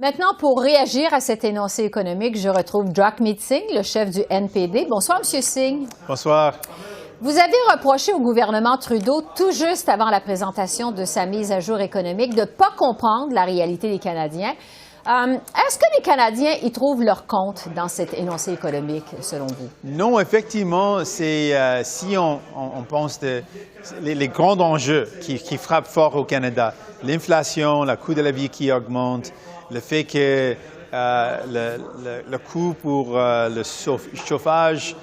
Maintenant, pour réagir à cet énoncé économique, je retrouve Jagmeet Singh, le chef du NPD. Bonsoir, M. Singh. Bonsoir. Vous avez reproché au gouvernement Trudeau, tout juste avant la présentation de sa mise à jour économique, de ne pas comprendre la réalité des Canadiens. Est-ce que les Canadiens y trouvent leur compte dans cet énoncé économique, selon vous? Non, effectivement, c'est si on pense les grands enjeux qui frappent fort au Canada, l'inflation, le coût de la vie qui augmente, le fait que le coût pour le chauffage,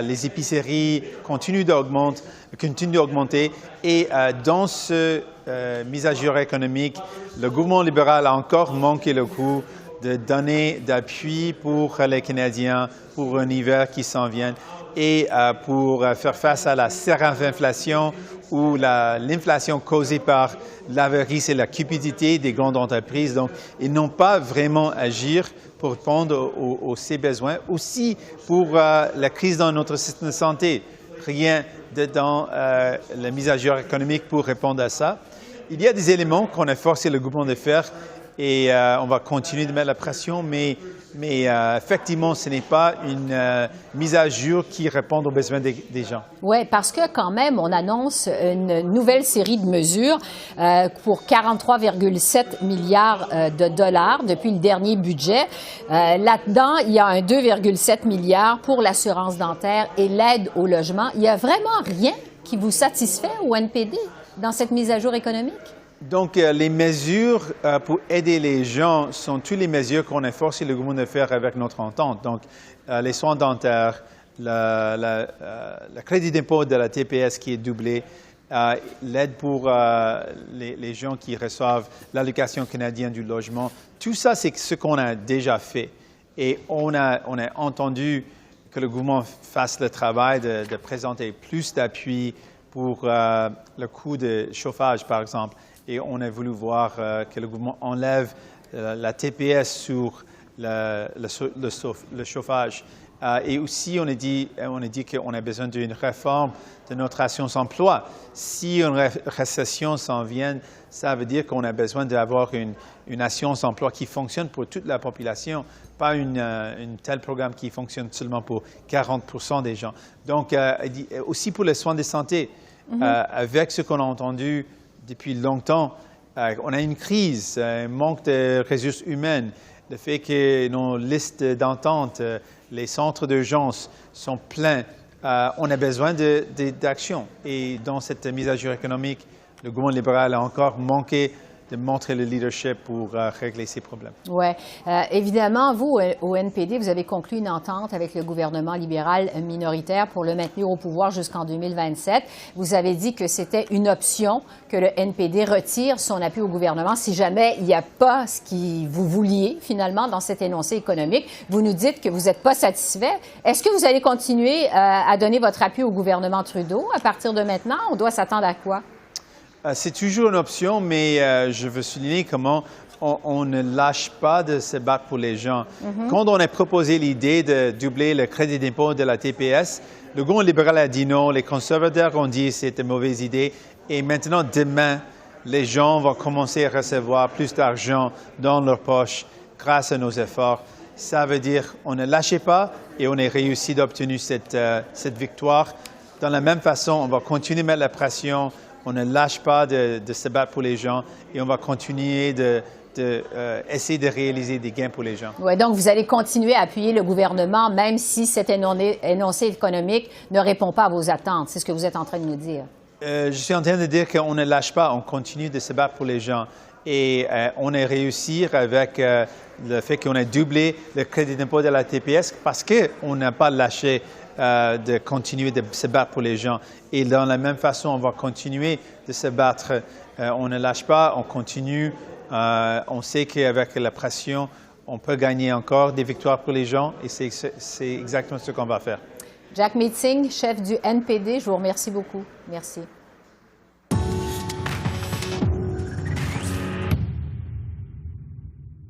les épiceries continuent d'augmenter et dans ce mise à jour économique, le gouvernement libéral a encore manqué le coup de donner d'appui pour les Canadiens pour un hiver qui s'en vient et pour faire face à la inflation ou l'inflation causée par l'avarice et la cupidité des grandes entreprises. Donc, ils n'ont pas vraiment agi pour répondre à ces besoins. Aussi, pour la crise dans notre système de santé, rien dans la mise à jour économique pour répondre à ça. Il y a des éléments qu'on a forcé le gouvernement de faire et on va continuer de mettre la pression, mais effectivement, ce n'est pas une mise à jour qui répond aux besoins des gens. Oui, parce que quand même, on annonce une nouvelle série de mesures pour 43,7 milliards de dollars depuis le dernier budget. Là-dedans, il y a un 2,7 milliards pour l'assurance dentaire et l'aide au logement. Il n'y a vraiment rien qui vous satisfait au NPD dans cette mise à jour économique? Donc, les mesures pour aider les gens sont toutes les mesures qu'on a forcé le gouvernement de faire avec notre entente. Donc, les soins dentaires, le crédit d'impôt de la TPS qui est doublé, l'aide pour les gens qui reçoivent l'allocation canadienne du logement. Tout ça, c'est ce qu'on a déjà fait. Et on a entendu que le gouvernement fasse le travail de présenter plus d'appui pour le coût de chauffage, par exemple. Et on a voulu voir que le gouvernement enlève la TPS sur le chauffage. Et aussi, on a dit qu'on a besoin d'une réforme de notre assurance emploi. Si une récession s'en vient, ça veut dire qu'on a besoin d'avoir une assurance emploi qui fonctionne pour toute la population, pas un tel programme qui fonctionne seulement pour 40% des gens. Donc, aussi pour les soins de santé, avec ce qu'on a entendu depuis longtemps, on a une crise, un manque de ressources humaines, le fait que nos listes d'entente, les centres d'urgence sont pleins. On a besoin d'action. Et dans cette mise à jour économique, le gouvernement libéral a encore manqué de montrer le leadership pour régler ces problèmes. Oui. Évidemment, vous, au NPD, vous avez conclu une entente avec le gouvernement libéral minoritaire pour le maintenir au pouvoir jusqu'en 2027. Vous avez dit que c'était une option que le NPD retire son appui au gouvernement si jamais il n'y a pas ce que vous vouliez, finalement, dans cet énoncé économique. Vous nous dites que vous n'êtes pas satisfait. Est-ce que vous allez continuer à donner votre appui au gouvernement Trudeau à partir de maintenant? On doit s'attendre à quoi? C'est toujours une option, mais je veux souligner comment on ne lâche pas de se battre pour les gens. Quand on a proposé l'idée de doubler le crédit d'impôt de la TPS, le gouvernement libéral a dit non, les conservateurs ont dit que c'était une mauvaise idée. Et maintenant, demain, les gens vont commencer à recevoir plus d'argent dans leur poche grâce à nos efforts. Ça veut dire qu'on ne lâchait pas et on a réussi d'obtenir cette victoire. De la même façon, on va continuer à mettre la pression. On ne lâche pas de se battre pour les gens et on va continuer d'essayer de réaliser des gains pour les gens. Oui, donc vous allez continuer à appuyer le gouvernement même si cet énoncé économique ne répond pas à vos attentes. C'est ce que vous êtes en train de nous dire. Je suis en train de dire qu'on ne lâche pas, on continue de se battre pour les gens. Et on a réussi avec le fait qu'on a doublé le crédit d'impôt de la TPS parce qu'on n'a pas lâché de continuer de se battre pour les gens. Et dans la même façon, on va continuer de se battre. On ne lâche pas, on continue. On sait qu'avec la pression, on peut gagner encore des victoires pour les gens et c'est exactement ce qu'on va faire. Jagmeet Singh, chef du NPD, je vous remercie beaucoup. Merci.